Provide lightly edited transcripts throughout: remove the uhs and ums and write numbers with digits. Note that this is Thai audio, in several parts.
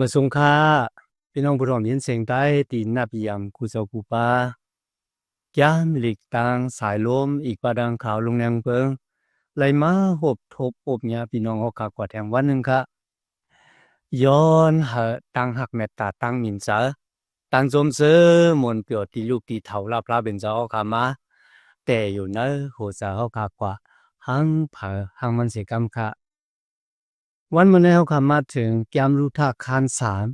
มาสงค่าพี่น้องผู้รอมยินเสียงใต้ตีนนับยามกูเจ้ากูปายามหลีกตางสายลมอีกปาดังขาวลงแนงเปิงไหลมาหบทบอบเนี่ยพี่น้องเอาขากว่าแถมวันหนึ่งค่ะย้อนหาตังหักเมตตาตังมินเสอตังจมเสือมวนเปียวตีลูกตีเถาลาพระเป็นเจ้าเอาขามาแต่อยู่เนอหัวใจเอาขากว่าหังเผอหังมันเสียกำค่ะวันมันเอาขามาถึงแกมรูท่าคานสาม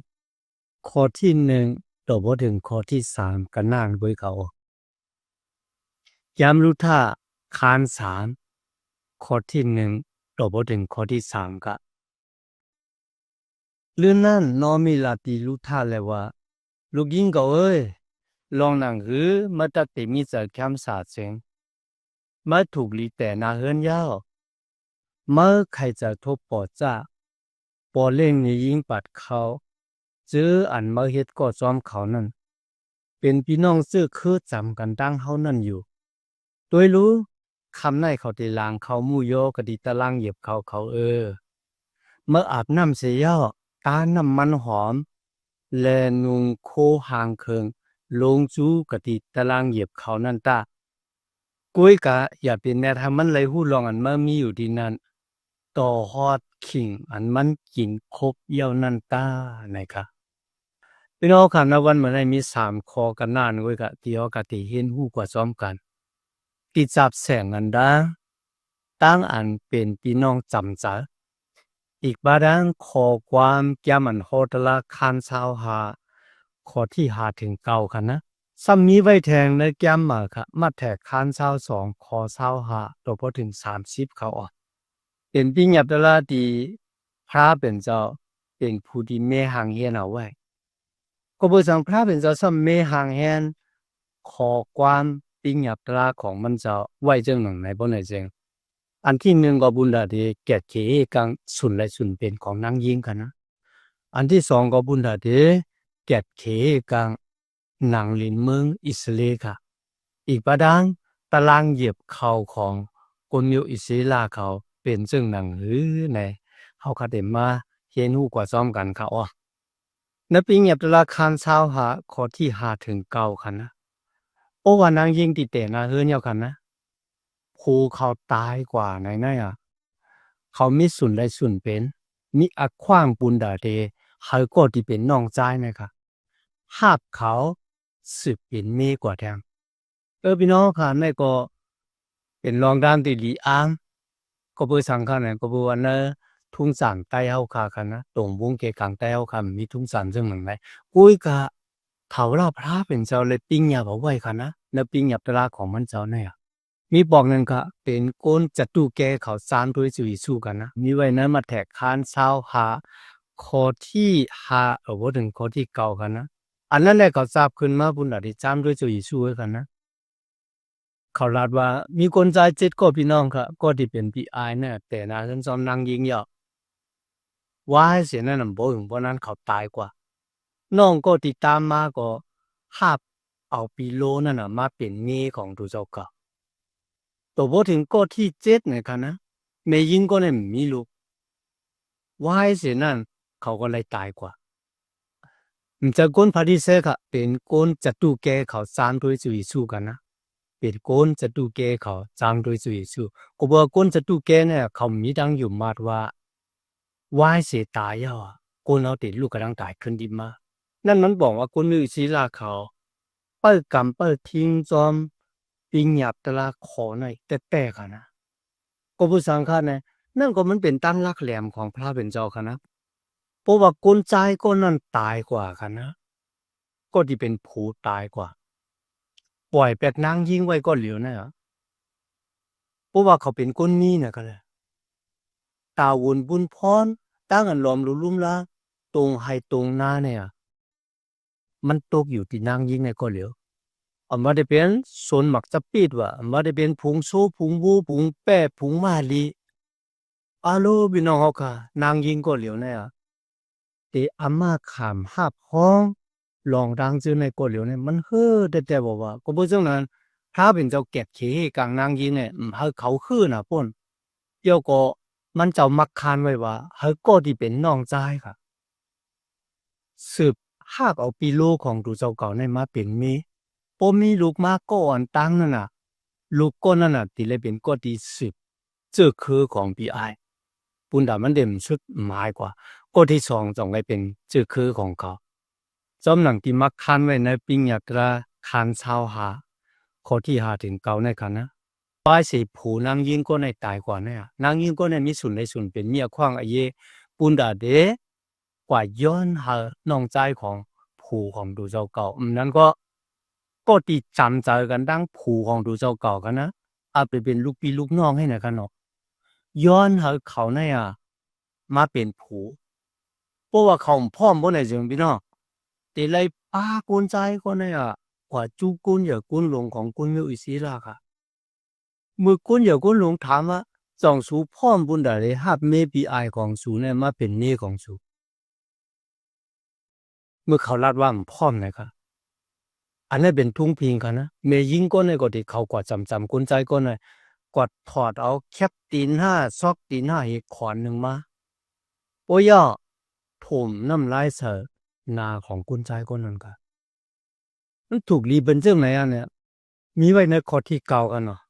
ข้อที่หนึ่งต่อพอถึงข้อที่สามกันนานไว้เขาย้ำรู้ท่าคานสามข้อที่หนึ่งต่อพอถึงข้อที่สามกะเรื่องนั้นน้อมีลาตีรู้ท่าเลยว่าลูกยิงก็เอ้ยลองหนังหือมาตัดติมีจะแคมสาเสียงมาถูกลีแต่นาเฮินยาวมาใครจะทบปอจ้าปอเล่งนี้ยิงปัดเขาเจออันมาเฮ็ดก็ซ้อมเขานั่นเป็นพี่น้องซื้อคือจำกันตั้งเฮานั่นอยู่ โดยรู้คำในเขาตีลางเขามู่โยกดีตะลังเหยียบเขาเมื่ออาบน้ำเสียย่อตาน้ำมันหอมแลนุงโคหางเคิงลงจูกดีตะลังเหยียบเขานั่นตากุ้ยกะอย่าเป็นแนทำมันเลยหู้ลองอันเมื่อมีอยู่ดีนั้นต่อฮอดขิงอันมันกินครบเยี่ยวนั่นตานะคะพี่น้องค่ะในวันเหมือนในมีสามคอกันนานกุ้ยกะที่ออกติเห็นหู้กว่าซ้อมกัน ที่จับแสงอันดาตั้งอันเป็นพี่น้องจำใจอีกบาดังขอความแก้มันโหตละคันชาวหาขอที่หาถึงเก่าค่ะนะซ้ำมีไว้แทงในแก้มมาค่ะมาแทกคันชาวสองขอชาวหาตัวพอถึง30เขาอ่ะเป็นพี่หยับตละดีพระเป็นเจ้าเป็นผู้ที่เมหังเฮียนเอาไว้ก็บ่สังพระเป็นเจ้าซ้ำเมหังเฮียนขอความปิ้งหยับตละของมันเจ้าไว้เจังหนังในบ่ไหนเจง อันที่หนึ่งก็บุญดาเดแก่เขกังสุนและสุนเป็นของนางยิงกันนะอันที่สองก็บุญดาเดแก่เขกังนางลินเมืองอิสราเอลค่ะอีกประดังตารางเหยียบเข่าของคนมิวอิสราเอลเขาเป็นซึ่งหนังหือในเขาคาเดมาเห็นหูกว่าซ้อมกันค่ะอ๋อนับปีเงียบตลาคานเช้าหาข้อที่หาถึงเก้าคันนะโอว่านางยิงติดแต่นาเฮือนเยาคันนะภูเขาตายกว่าไหนอ่ะ เขามีส่วนได้ส่วนเป็นมีอักขว้างปุนดาเดเขาก็ที่เป็นน้องใจนะคะหาบเขาสืบเป็นเมกว่าแทงพี่น้องค่ะในก็เป็นรองด้านติลีอ้างก็เพื่อสังขารเนี่ยก็เพื่อวันนั้นทุ่งสันใต้เฮาคากันนะตรงวงเกกังใต้เฮาคามีทุ่งสันซึ่งหนึ่งไหนกุ้ยกะเถาราพระเป็นเจ้าเลยปิ้งยาบอกไว้ค่ะนะแล้วปิ้งยาตราของมันเจ้าเนี่ย มีบอกนั่นก็เป็นก้นจัตุแกเขาสานด้วยจุยสู้กันนะมีไว้นั้นมาแทกคานเช้าหาข้อที่หาว่าถึงข้อที่เก่ากันนะอันนั้นแหละเขาทราบขึ้นมาบุญอดีจามด้วยจุยสู้กันนะเขาลาดว่ามีคนใจเจ็ดก็พี่น้องค่ะก็ที่เป็นพี่อายเนี่ยแต่นะฉันซ้อมนางยิงเหยาะว่าให้เสียนั่นน่ะบ่ถึงเพราะนั้นเขาตายกว่าน้องก็ติดตามมาก็หาบเอาปีโลนั่นน่ะมาเป็นเมียของตัวเจ้าเก่า ตัวพอถึงก้อที่เจ็ดเนี่ยค่ะนะไม่ยิงก็เนี่ยมีลูกว่ายเสียนั่นเขาก็เลยตายกว่ามันจะก้นพาดิเซค่ะเป็นก้นจัตุแกเขาสร้างด้วยจุยสู้กันนะเป็นก้นจัตุแกเขาสร้างด้วยจุยสู้ก็บอกก้นจัตุแกเนี่ยเขามีดังอยู่มาดว่าว่ายเสียตายอ่ะก้นเราติดลูกกระดังตายขึ้นดีมานั่นมันบอกว่าก้นมือศีลาเขาเปิดกำเปิดทิ้งจอมปิงหยับตะลาขอหน่อยแต่ค่ะนะ ก็ผู้สังฆาเนี่ยนั่นก็มันเป็นตั้งลักแหลมของพระเป็นเจ้าค่ะนะเพราะว่ากลใจก็นั่นตายกว่าค่ะนะก็ที่เป็นผูตายกว่าปล่อยเป็ดนางยิงไว้ก็เหลียวนะเหรอเพราะว่าเขาเป็นก้นนี้เนี่ยก็เลยตาวนบุญพรตั้งอันหลอมลุลุ่มละตรงให้ตรงหน้าเนี่ยมันตกอยู่ที่นางยิงในก็เหลียวมาได้เป็นโซนหมักจะปิดว่ามาได้เป็นผงโซผงวูผงแป้ผงมาลีอาโลบิน้องเขาค่ะนางยิงก็เหลียวเนี่ย แต่อาม่าขามหับห้องลองดังจื้อในกดเหลียวเนี่ยมันเฮ้อแต่บอกว่าก็บ่จังนั้นถ้าเป็นเจ้าเก็บเขกลางนางยิงเนี่ยเฮาเขาคือน่ะป่นเดี๋ยวก็มันเจ้ามักคานไว้ว่าเฮาก็ที่เป็นน้องชายค่ะ สืบหากเอาปีโลของดูเจ้าเก่าในมาเป็นเมปมีลูกมาก่อนตั้งนั่นน่ะลูกก้นนั่นน่ะตีเลยเป็นก็ดีสืบเจอคือของปีไอปุ่นดามันเด่มชุดหมายกว่าก็ที่สองจงเลยเป็นเจอคือของเขาจอมหนังที่มักคันไว้ในปิงยากระคันเช้าหาข้อที่หาถึงเก่าในคันนะป้ายสีผูนางยิงก็ในตายกว่าเนี่ยนางยิงก็ในมีส่วนในส่วนเป็นเมียขว้างไอเยปุ่นดาเดกว่าย้อนหาน้องใจของผูของดูเจ้าเก่านั้นก็ตีจำใจกันดังผูของดูเจ้าเก่ากันนะอาจไปเป็นลูกพี่ลูกน้องให้ไหนกันเนาะย้อนหาเขาเนี่ยมาเป็นผูเพราะว่าเขาพ่อมบ่ไหนจึงพี่น้องแต่เลยป้ากุนใจก็เนี่ยกว่าจูกุนอย่ากุนหลงของกุนมิวอิสิละค่ะเมื่อกุนอย่ากุนหลงถามว่าจองสูพ่อมบุญดาเลยฮับเมบีไอของสูเนี่ยมาเป็นเนของสูเมื่อเขาลาดว่าพ่อมนะครับอันนี้เป็นทุ่งพิงกันนะเมยิงก้นในก็ที่เขากว่าจำกุนใจก้นเลยกว่าถอดเอาแคปตีนห้าซอกตีนห้าอีกขอนหนึ่งมาโอ้ยถมน้ำลายเสือนาของกุนใจก้นนั่นกันมันถูกรีเป็นเรื่องไหนอ่ะเนี่ยมีไว้ในข้อที่เก่ากันเนาะ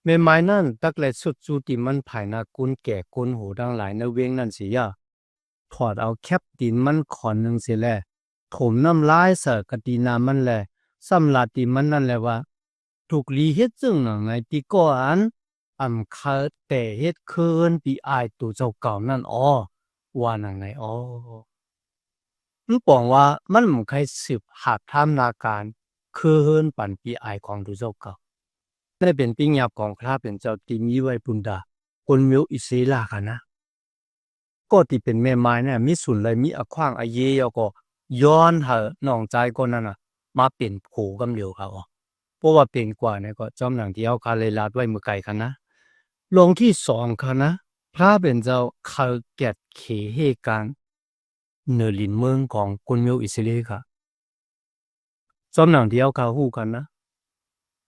เมื่อไม้นั่นตักและสุดจูติมันภายนากุนแก่กุนหูดังหลายในเวงนั่นสิยาถอดเอาแคปตีนมันขอนหนึ่งสิแลถมน้ำลายเสือกตีนามันแลสำลาตีมันนั่นแหละว่าถูกลีเฮ็ดจึงหนังไงที่ก่อนคาแต่เฮ็ดเคินปีอายตัวเจ้าเก่านั่นอ้อว่าหนังไงอ้อมันบอกว่ามันไม่เคยสืบหาทำนาการคือเฮินปันปีอายของตัวเจ้าเก่าได้เป็นปิญญาของพระเป็นเจ้าตีมีไว้ปุนดาคนมิวอิสลากันนะก็ที่เป็นแม่ไม้เนี่ยมีส่วนเลยมีอขว้างอเยยก็ย้อนหาน้องใจคนนั้นน่ะมาเป็นโผกำเหลียวครับเพราะว่าเป็นกว่าเนี่ยก็จอมหนังที่เอาคาเลลาดไว้เมื่อไกลกันนะลงที่สองค่ะนะพระเป็นเจ้าเขาแกดเขเหกันเนลินเมืองของคนมิวอิสราเอลค่ะจอมหนังที่เอาคาหูกันนะ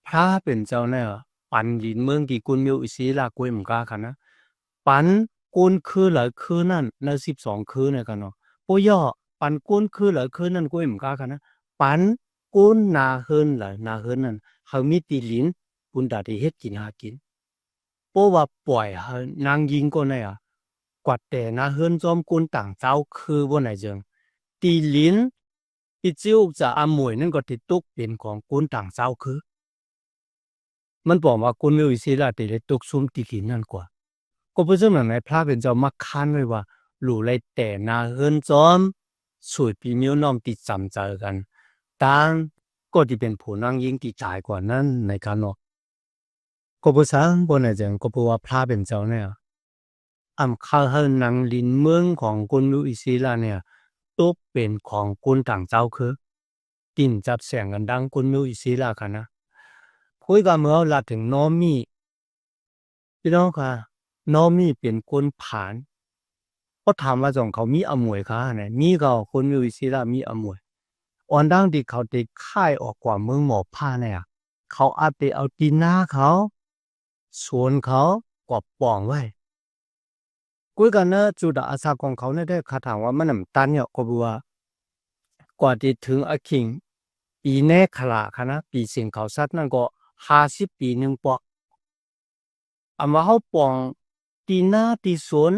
พระเป็นเจ้าเนี่ยปันลินเมืองกี่คนมิวอิสราเอลกวยมึงกาค่ะนะปันกุนคือหลายคือนั่นใน12คือเนี่ยกันเนาะปุย่อปันกุนคือหลายคือนั่นกวยมึงกาค่ะนะปันกุนนาเฮินหลายนาเฮินนั่นเขามีตีลินปุนดาที่เฮ็ดกินหากินเพราะว่าปล่อยให้นางยิงก็เนี่ยกว่าแต่นาเฮินจอมกุนต่างเจ้าคือบ่ไหนจึงตีลินอีจิ้วจะอามวยนั่นก็ติดตุกเป็นของกุนต่างเจ้าคือมันบอกว่ากุนมิวอิสราติเลยตุกซุ่มตีลินนั่นกว่าก็เพื่อเหมือนในพระเป็นเจ้ามักคันไว้ว่าหลู่ไรแต่นาเฮินจอมสวยปีมิวน้อมติดจำเจอกันต่างก็ที่เป็นผู้นางยิงที่จ่ายกว่านั้นในการเนาะก็เพื่อสังบนไหนจังก็เพื่อว่าพระเป็นเจ้าเนี่ยข้าเฮินนางลินเมืองของกุนมิวอิสราเนี่ยตกเป็นของกุนต่างเจ้าคือติ่นจับแสงกันดังกุนมิวอิสรากันนะคุยกันเมื่อลาถึงน้อมีพี่น้องค่ะน้อมีเป็นคนผ่านก็ถามว่าจงเขามีอมวยค่ะเนี่ยมีเขาคนมิวอิสรามีอมวยอ่อนดังที่เขาได้ค่ายออกกว่าเมืองหมอผ้าเนี่ยเขาอาจจะเอาตีนหน้าเขาสวนเขากว่าป่องไว้คุยกันนะจุดอาสาของเขาเนี่ยได้คาถามว่ามันน้ำตันเนี่ยก็บอกว่ากว่าที่ถึงอคิงปีแน่ขลาค่ะนะปีเสียงเขาสัตว์นั่นก็50 ปีหนึ่งปอกว่าเขาป่องตีหน้าตีสวน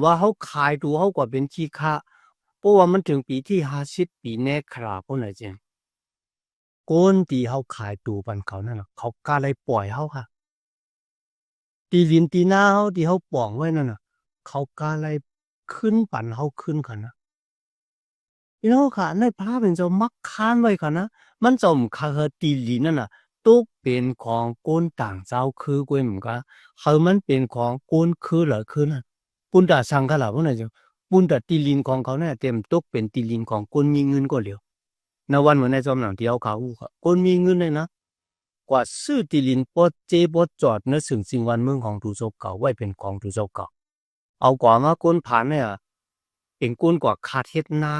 ว่าเขาขายดูเขากว่าเป็นขี้ค้าเพราะว่ามันถึงปีที่50 ปีแน่ขลาพวกนั้นจริงก้นตีเขาขายตูปันเขานั่นน่ะเขากล้าเลยปล่อยเขาค่ะตีลินตีหน้าเขาที่เขาป่องไว้นั่นน่ะเขากล้าเลยขึ้นปันเขาขึ้นค่ะนะพี่น้องค่ะในภาพเป็นเจ้ามักค้านไว้ค่ะนะมันจมคาเฮตีลินนั่นน่ะตกเป็นของก้นต่างเจ้าคือกวยเหมือนกันเขามันเป็นของก้นคือเหรอคือนั่นปุนดาสังขละพวกนั้นจ้ะปุนดาตีลินของเขาเนี่ยเต็มตกเป็นตีลินของก้นมีเงินก็เหลียวในวันเหมือนในจอมหนังที่เอาเขาค่ะก้นมีเงินเลยนะกว่าซื้อตีลินปอเจปอจอดในสิ่งวันเมืองของดูโจเก่าไว้เป็นของดูโจเก่าเอากว่ามาก้นผ่านเนี่ยเป็นก้นกว่าคาเทศนา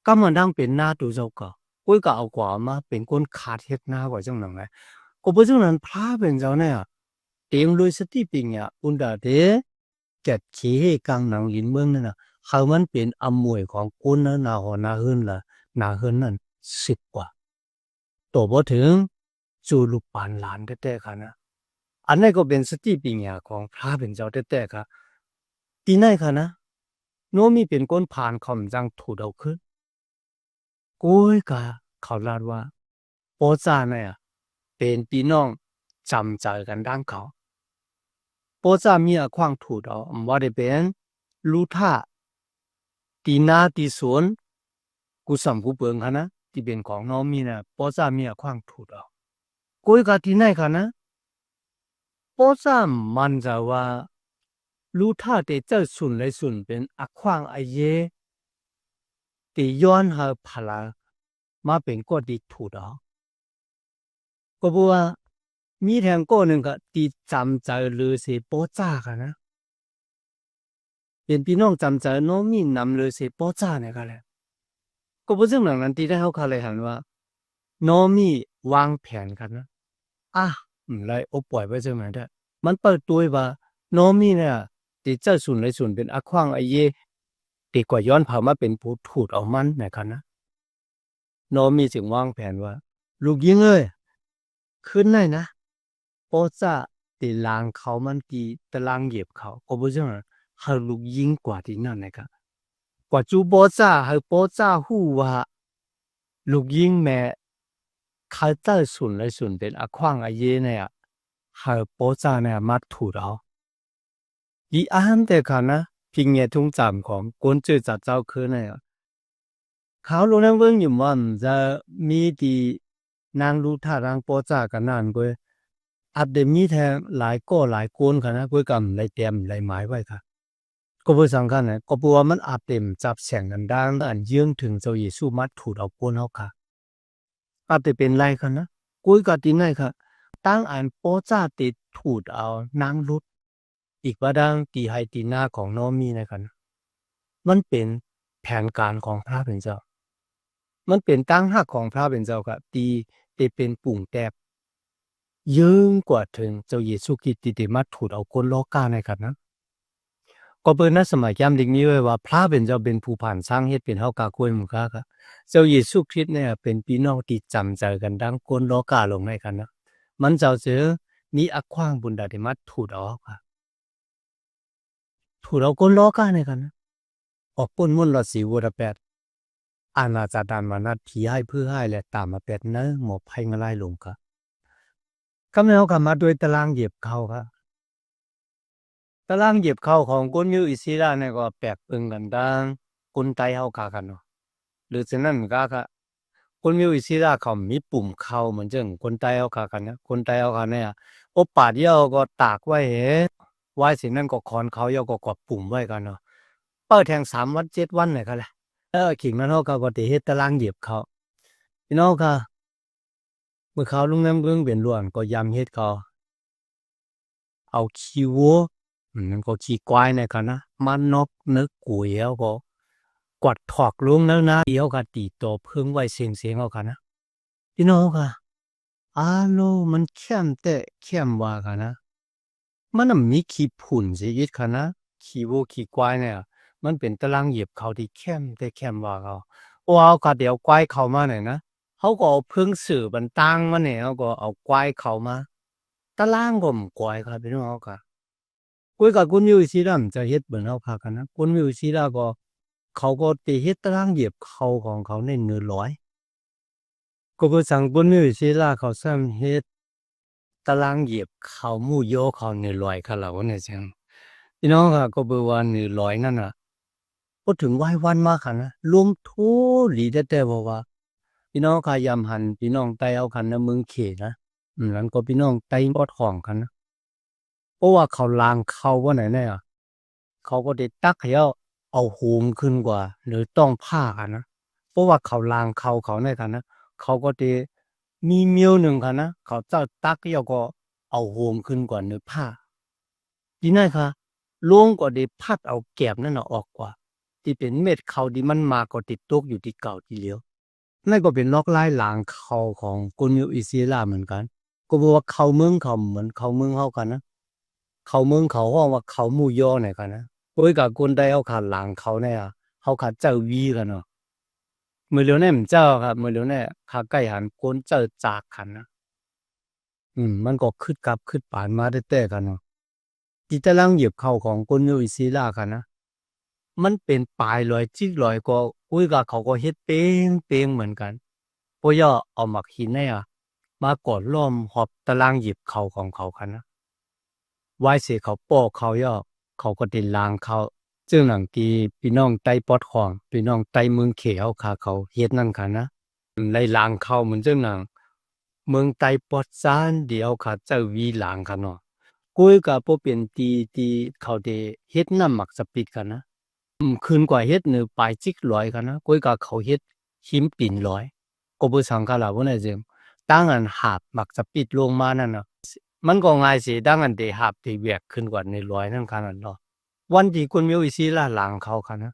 ก็มันดังเป็นหน้าดูโจเก่าก้อยก็เอากว่ามาเป็นก้นคาเทศนากว่าจังหนังไงก็เพราะฉะนั้นพระเป็นเจ้าเนี่ยเตียงลุยสติปิงเนี่ยอุนดาเดเก็ดขี้ให้กลางหนังลินเมืองนั่นน่ะเ เขามันเป็นอำมวยของคุณนะนาหอนาหืนละนาหืนนั่น10 กว่าตัวบ่ถึงจูลูกปานหลานแต่ๆค่ะนะอันนั้นก็เป็นสติปัญญาของพระเป็นเจ้าแต่ๆค่ะตีไหนค่ะนะโนมีเป็นก้นผ่านคำจังถูดเอาขึ้นโก้ยกะเขาลาดว่าโปจาเนี่ยเป็นพี่น้องจำใจกันดังเขาโปจามีอะความถูดเอาว่าได้เป็นรู้ท่าตีนาตีสวนกูสัมกูเปิงค่ะนะที่เป็นของน้องมีเนี่ยโปจามีอะความถูดเอาโก้ยกะตีไหนค่ะนะโปจามันจะว่ารู้ท่าแต่เจ้าสุนเลยสุนเป็นอะความไอเยตีย้อนหาพลามาเป็นก็ดีถูดเอาก็บอกว่ามีแทงก็หนึ่งก็ตีจำใจเลยเสียโปจ้าค่ะนะเป็นพี่น้องจำใจน้องมีนำเลยเสียโปจ้าเนี่ยก็เลยก็บอกเรื่องหลังนั้นตีได้เขาค่ะเลยหันว่าน้องมีวางแผนกันนะอ่ะเลยโอ้ปล่อยไว้ใช่ไหมได้มันเปิดตัวว่าน้องมีเนี่ยตีเจ้าสุนเลยสุนเป็นอะขว้างไอเย่ตีกว่าย้อนเผามาเป็นผู้ถูดเอามันนะครับนะน้องมีจึงวางแผนว่าลูกยิงเอ้ยขึ้นได้นะโปจ้าตีลางเขามันตีตารางเหยียบเขาก็บอกเรื่องเขาลูกยิงกว่าที่นั่นนะครับกว่าจูโปจ้าให้โปจ้าหู้ว่าลูกยิงแม่เขาเจ้าสุนเลยสุนเป็นอะขว้างไอเย่เนี่ยให้โปจ้าเนี่ยมาถูดเอา อีอาหารแต่ค่ะนะพิงเงทุงจำของกวนจือจัดเจ้าคือเนี่ยเขาลงนั่งเบิ่งอยู่ว่ามันจะมีดีนางรู้ท่ารางโปจ่ากันนั่นก็อาจจะมีแทงหลายก็หลายคนค่ะนะก็กำไรเตรียมไรหมายไว้ค่ะก็เพื่อสังคัญนะก็เพราะว่ามันอาจเต็มจับแสงกันดังอันเยื่องถึงเจ้าเยซูมัดถูดเอาคนเขาค่ะอาจจะเป็นไรค่ะนะกุ้ยกัดที่ไหนค่ะตั้งอันโปจ่าติดถูดเอานางรุดอีกว่าดังตีไฮตีหน้าของน้องมีนะครับ มันเป็นแผนการของพระเป็นเจ้า มันเป็นตั้งหักของพระเป็นเจ้าครับตีเป็นปุ่งแตบยิ่งกว่าถึงเจ้าเยซูคริสต์ที่ได้มาถูดเอาคนโลกาในครับนะก็เปิดนัสมัยย้ำดิ่งนี้ไว้ว่าพระเป็นเจ้าเป็นผู้ผ่านสร้างเฮ็ดเป็นเฮากากล้วยหมู่ค้าครับเจ้าเยซูคริสต์เนี่ยเป็นพี่น้องที่จำใจกันดังคนโลกาลงในกันนะมันเจ้าเจอมีอักขว้างบุญดาได้มาถูดเอาครับถูดเอาคนโลกาในกันนะออกปนมุ่นละสีวัวแปด อาณาจารย์มานัดผีให้เพื่อให้และตามมาเป็ดเนื้อหมอบให้งไล่ลงค่ะกำเนิดกันมาโดยตารางเหยียบเขาค่ะตารางเหยียบเขาของคนยูอิสราเนี่ยก็แปลกเอิงกันดังคนไทยเขากากันเนาะหรือฉะนั้นก็ค่ะคนยูอิสราเขามีปุ่มเขาเหมือนจังคนไทยเขากากันนะคนไทยเขากันเนี่ยโอปาดเยาก็ตากไว้เหไว้สินั้นก็คอนเขาเยาก็กดปุ่มไว้กันเนาะเปิดแทง3 วัน 7 วันเลยก็แหละขิงนั้นเขาก็ติเฮ็ดตารางเหยียบเขาพี่น้องค่ะ เมื่อเขาลงน้ำเบิ่งเป็นล้วนก็ยำเฮ็ดเขาเอาขี้วัวมันก็ขี้ควายในกันนะมันนกนึกกุยเอาก็กวาดถอกลงแล้วนะเดี๋ยวก็ตีโตเพิ่งไว้เสียงเอากันนะพี่น้องค่ะอาโลมันเข้มแต่เข้มว่ากันนะมันน่ะมีขี้ผุ่นสิยิดค่ะนะขี้วัวขี้ควายเนี่ยมันเป็นตารางเหยียบเขาที่เข้มแต่เข้มว่าเขาว่าเอาก็เดี๋ยวควายเข้ามาหน่อยนะเขาก็เอาเพิ่งสื่อบันตังมาเนี่ยเขาก็เอาควายเข้ามา ตารางก็บ่กวยครับพี่น้องเฮาก็กวยกับคนอยู่อิสลามจะเฮ็ดเหมือนเฮาพากันนะคนอยู่อิสลามก็เขาก็สิเฮ็ดตารางเหยียบเขาของเขาใน100ก็คือสังคนอยู่อิสลามเขาซ้ำเฮ็ดตารางเหยียบเขาหมู่โยเขา100ค่ะเราเนี่ยจังพี่น้องค่ะก็เบิ่งว่า100นั่นน่ะพูดถึงไหว้วันมาค่ะนะรวมทุหลีแต่ๆบ่ว่าพี่น้องค่ะยามหันพี่น้องไต้เอาคันนะเมืองเขนะแล้วก็พี่น้องไต้บ่ท้องกันนะ เพราะว่าเขาลางเขาว่าไหนเนี่ยเขาก็ได้ตักให้เอาโหมขึ้นกว่าหรือต้องผ้ากันนะเพราะว่าเขาลางเขาในกันนะเขาก็ได้มีเมียวหนึ่งกันนะเขาเจ้าตักก็เอาโหมขึ้นกว่าเนื้อผ้าดีน่าค่ะล่วงก็ได้พัดเอาแกบนั่นออกกว่าที่เป็นเม็ดเขาที่มันมาก็ติดตกอยู่ที่เก่าทีเดียวนั่นก็เป็นลอกไล่หลางเขาของคนอยู่อิสราเอลเหมือนกันก็บอกว่าเขาเมืองเขาเหมือนเขาเมืองเขากันนะ เขาเมืองเขาห้องว่าเขาหมู่ย่อไหนกันนะกู กูกับคนได้เอาขาหลังเขาเนี่ยเขาขาเจ้าวีกันเนาะมือเลี้ยวเนี่ยมันเจ้าครับมือเลี้ยวเนี่ยขาใกล้หันคนเจ้าจากกันนะมันก็ขึ้นกับขึ้นป่านมาได้แต่กันเนาะที่ตารางเหยียบเข่าของคนอยู่อิสรากันนะมันเป็นปลายลอยจิกลอยก็กูกับเขาก็เฮ็ดเป้งเหมือนกันเพราะย่อเอาหมักหินเนี่ยมากอดล้อมหอบตารางเหยียบเข่าของเขาคันนะไว้เสียเขาปอกเขาย่อเขาก็ติดลางเขาจึงหลังตีพี่น้องไต้ปอดของพี่น้องไต้เมืองเขียวขาเขาเฮ็ดนั่นคันนะในลางเขาเหมือนจึงหนังเมืองไต้ปอดซานเดียวขาเจ้าวีลางคันเนาะกุยกับพวกเป็นตีเขาเดเฮ็ดน้ำหมักสปิดกันนะคืนกว่าเฮ็ดเนื้อปลายจิกลอยกันนะกุยกับเขาเฮ็ดหิมปิ่นลอยก็บ่สังกะลาบ่ได้จึงตั้งอันหาบหมักสปิดลงมานั่นน่ะมันก็ง่ายสิตั้งอันเดหาบที่แวกขึ้นกว่าในลอยนั่นคันนั้นเนาะวันที่คนมีวิสีลาหลังเขาคันนะ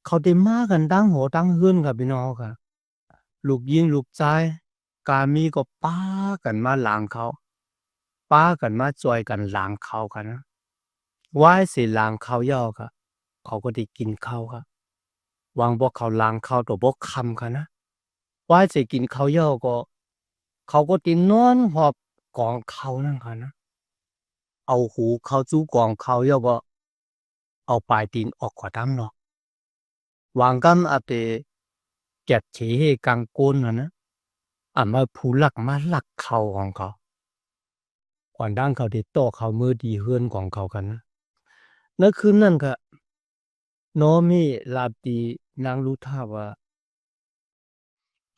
เขาได้มากันตั้งโหตั้งหื้นครับพี่น้องค่ะลูกยิงลูกชายกามีก็ป้ากันมาหลังเขาป้ากันมาจอยกันหลังเขากันนะว่าสิหลังเขาย่อค่ะเขาก็ได้กินข้าวค่ะวางบอกเขาหลังเขาตัวบอกคำค่ะนะว่าสิกินข้าวย่อก็เขาก็ตินอนหอบกองเขานั่นค่ะนะเอาหูเขาจู้กองเขาย่อก็เอาปลายตีนออกกว่าดำเนาะวางกันอาเปแกะเฉให้กังโกนนะมาผู้หลักมาหลักเขาของเขาก่อนด้านเขาติดต่อเขามือดีเฮือนของเขากันนะนั่นคืนนั่นก็น้อมีลาบดีนางรู้ท่าว่า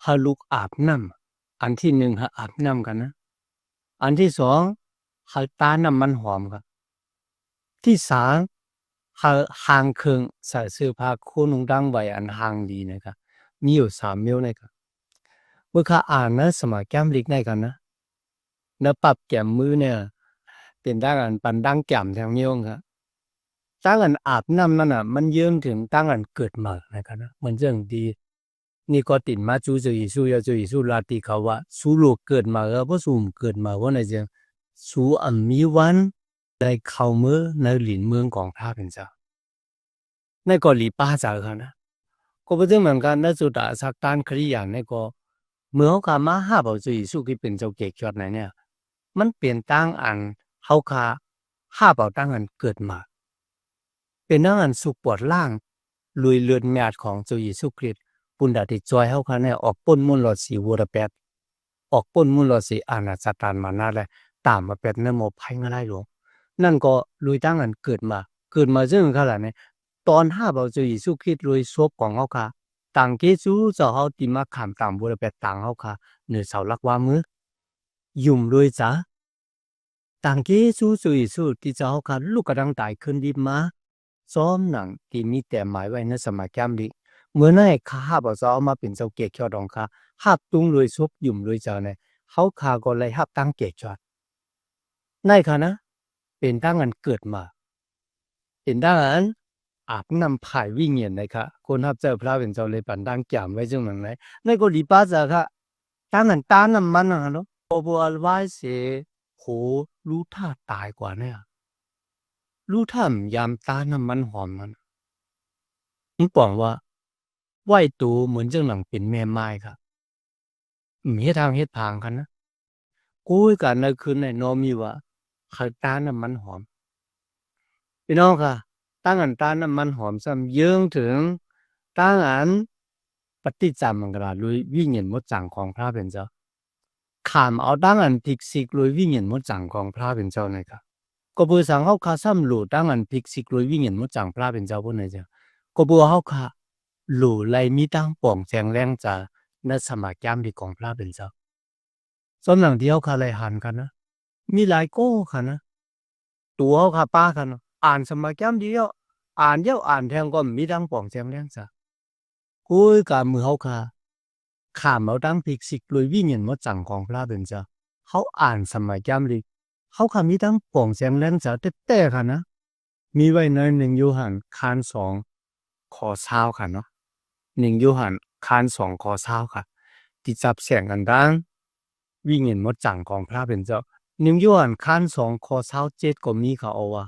ฮาลุกอาบน้ำอันที่หนึ่งฮาอาบน้ำกันนะอันที่สองฮาตาน้ำมันหอมครับที่สามฮาหางเครื่องใส่เสื้อผ้าคู่นุ่งดังไว้อันหางดีนะครับมีอยู่3 เมลนะครับเมื่อข้าอ่านนะสมัยแก้มลิกในกันนะแล้วปรับแก้มมือเนี่ยเป็นด้านอันปันดังแก้มแถวเมียวครับตั้งอันอาบน้ำนั่นน่ะมันเยื่องถึงตั้งอันเกิดมานะครับนะมันเรื่องดีนี่ก็ติดมาจูเจออิสุยาเจออิสุลาติเขาว่าสูโลเกิดมาเพราะสูมเกิดมาว่าในเรื่องสูอันมีวันได้เข้าเมื่อในหลินเมืองของพระเป็นเจ้าในก็หลีป้าจ่ากันนะก็เป็นเรื่องเหมือนกันนะสุดาสักตานคริยานในก็เมื่อเขาขามาหาบอกจะอิสุที่เป็นเจ้าเก่งยอดไหนเนี่ยมันเปลี่ยนตั้งอันเขาขาห้าเบาตั้งอันเกิดมาเป็นตั้งอันสุขปวดล่างลุยเลือนแมดของเจ้าอิสุคริสต์ปุณดาติจอยเขาขาเนี่ยออกป้นมุนหลอดสีวัวระแปดออกป้นมุนหลอดสีอาณาจัตานมานาเลยตามมาเป็ดเนื้อโมไพ่ง่ายหลวงนั่นก็ลุยตั้งอันเกิดมาซึ่งขนาดนี้ตอนห้าเบาเจ้าอิสุคริสต์ลุยซบของเขาขาต่างเกจูเจ้าเขาติมาขามต่างวัวระแปดต่างเขาขาเหนือเสาลักว่ามือยุ่มลุยจ้าต่างเกจูเจ้าอิสุที่เจ้าเขาขาลูกกระดังตายขึ้นดีมาซ้อมหนังที่มีแต่หมายไว้ในสมัยแกมลิเมื่อนั้นข้าหาบอกจะเอามาเป็นเจ้าเกศยอดองข้าหับตุ้งรวยซบยุ่มรวยเจ้าเนี่ยเขาข้าก็เลยหับตั้งเกศยอดในค่ะนะเป็นตั้งอันเกิดมาเป็นตั้งอันอาบน้ำผายวิ่งเงียนเลยค่ะคนหับเจ้าพระเป็นเจ้าเลยปันตั้งแก่มไว้จังหนังไหนในก็ดีป้าจ้าค่ะตั้งอันตาน้ำมันนะเนาะบัวไว้เสียโหรู้ท่าตายกว่าเนี่ยรู้ท่ามยามตาน้ำมันหอมมันผมบอกว่าไหวตูเหมือนจังหนังเป็นแม่ไม้ค่ะมีทางเฮ็ดผางกันนะกู้ยกันในคืนในนอมีว่าขตาน้ำมันหอมพี่น้องค่ะตั้งอันตาน้ำมันหอมซ้ำเยื่องถึงตั้งอันปฏิจจามังกราลุยวิ่งเห็นมดจังของพระเป็นเจ้าขามเอาตั้งอันพิกซิกลุยวิ่งเห็นมดจังของพระเป็นเจ้าเลยค่ะก็เบื่อสังเขาคาซ้ำหลู่ตั้งอันพิกซิกลุยวิ่งเห็นมดจังพระเป็นเจ้าพวกนี้เจ้าก็เบื่อเขาค่ะหลู่ไรมีตั้งป่องแจงแรงจะในสมัยยามดีของพระเป็นเจ้าสมหลังเดียวค่ะเลยหันกันนะมีหลายโก้ค่ะนะตัวเขาค่ะป้ากันนะอ่านสมัยยามเดียวอ่านเดียวอ่านแทงก็มีตั้งป่องแจงแรงจ้ะกุ้ยกับมือเขาค่ะขามเอาตั้งพิกซิกลุยวิ่งเห็นมดจังของพระเป็นเจ้าเขาอ่านสมัยยามดีเขาค่ะมีตั้งป่องแจงแรงจ้ะแต่ค่ะนะมีไว้ใน1 โยฮันคาน2 ข้อ 20ค่ะเนาะ1 โยฮันคาน2 ข้อ 20ค่ะที่จับแสงกันดังวิ่งเห็นมดจังของพระเป็นเจ้า1 โยฮันคาน2 ข้อ 27ก็มีค่ะเอาว่า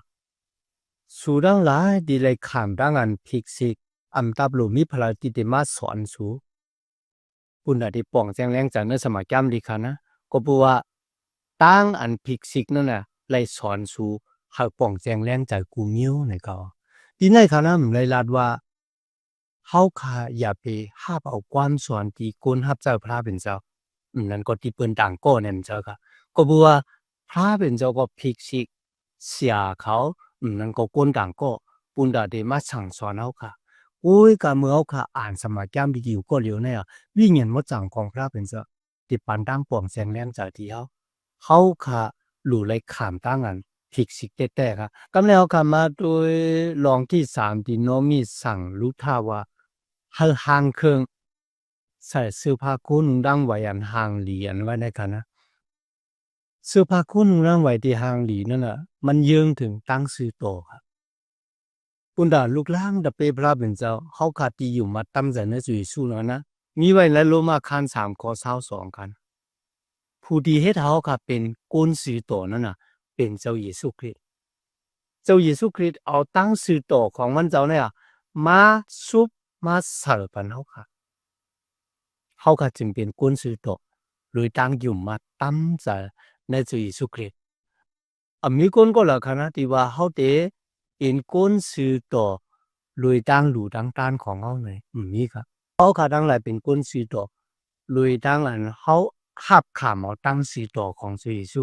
สูดังหลายดีเลยขามดังอันพิกซิกอันตับลูมีพลาติเตมาสอนสูปุ่นอะที่ป่องแจงแรงจากเนื้อสมัยจ้ำดีค่ะนะก็บอกว่าตั้งอันพิกซิกนั่นน่ะเลยสอนสูหากป่องแจงแรงจากกูมิ้วในเขาดีในค่ะนะมันเลยลาดว่าเขาค่ะอย่าไปห้าบเอาความสอนที่ก้นฮับเจ้าพระเป็นเจ้านั่นก็ที่เปิ้นต่างก็เนี่ยเจ้าค่ะก็บอกว่าพระเป็นเจ้าก็พิกซิกเสียเขานั่นก็ก้นต่างก็ปุ่นดาเดมาสั่งสอนเขาค่ะโอ้ยกะเมื่อเขาค่ะอ่านสมัยจ้ำวิดีโอก็เหลียวเนี่ยวิ่งเงินมาจังของพระเป็นเจ้าติดปันตั้งป่วงแสงแรงจากที่เขาค่ะหลู่เลยขามตั้งอันพิกซิกแต่ค่ะกำแล้วค่ะมาโดยลองที่สามที่โนมีสั่งรู้ท่าว่าให้ห่างเครื่องใส่เสื้อผ้าคู่นุ่งดังไว้อันห่างเหรียญไว้ในค่ะนะเสื้อผ้าคู่นุ่งดังไว้ที่ห่างหลีนั่นน่ะมันเยื้องถึงตั้งซื้อโตครับปุ่นดาลูกล่างดับเปพระเป็นเจ้าเขาขาดที่อยู่มาตั้มใจในสุยสู้แล้วนะมีไว้ในโลมาคันสามข้อเศร้าสองกันผู้ที่เฮ็ดเขาค่ะเป็นก้นซื้อโตนั่นน่ะเป็นเจ้าเยซูคริสต์เจ้าเยซูคริสต์เอาตั้งซื้อโตของมันเจ้าเนี่ยมาซุบมาเสิร์ฟกันเขาค่ะเขาค่ะจึงเป็นก้นซื้อโตหรือตั้งอยู่มาตั้มใจในเจ้าเยซูคริสต์ มีคนก็ละคณะที่ว่าเขาเตเป็นคนซื้อต่อลุยตั้งหลูตั้งต้านของเขาเลยมีครับเขาขาตั้งหลายเป็นคนซื้อต่อลุยตั้งอันเขาหับขามเอาตั้งซื้อต่อของพระเยซู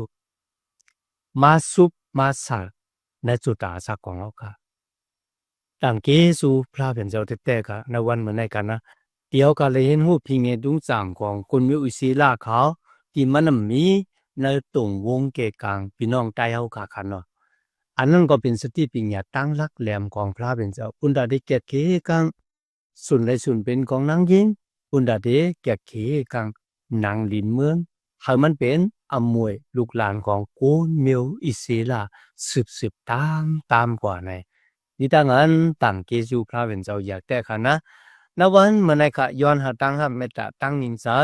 มาซุบมาใส่ในจุดตาสักของเขาค่ะตั้งเกซูพระเป็นเจ้าแต่ๆค่ะในวันเหมือนในกันนะเดี๋ยวก็เลยเห็นหูพิงเงดุงจังของคนมีอุศิลาเขาที่มันมีในตรงวงเกกลางพี่น้องใต้เขาค่ะคันเนาะ อันนั้นก็เป็นสติปัญญาตั้งหลักแหลมของพระเป็นเจ้าปุณดาได้เกียรติเขกังส่วนใดส่วนเป็นของนางยิงปุณดาได้เกียรติเขกังนางลินเมืองให้มันเป็นอมวยลูกหลานของโกนเมียวอิสลาสืบตามกว่าในนี่ตั้งอันตั้งเกจูพระเป็นเจ้าอยากแต่ค่ะนะนวันเมื่อไหร่ค่ะย้อนหาตั้งหับเมตตาตั้งนินสา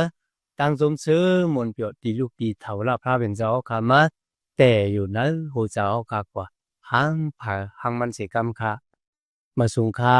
ตั้งสมซื้อมนเปียวตีลูกตีเถาละพระเป็นเจ้าค่ะมาแต่อยู่นั้นหัวเจ้าค่ะกว่า หางผาหางมันสีกำค่ะมาสูงค่ะ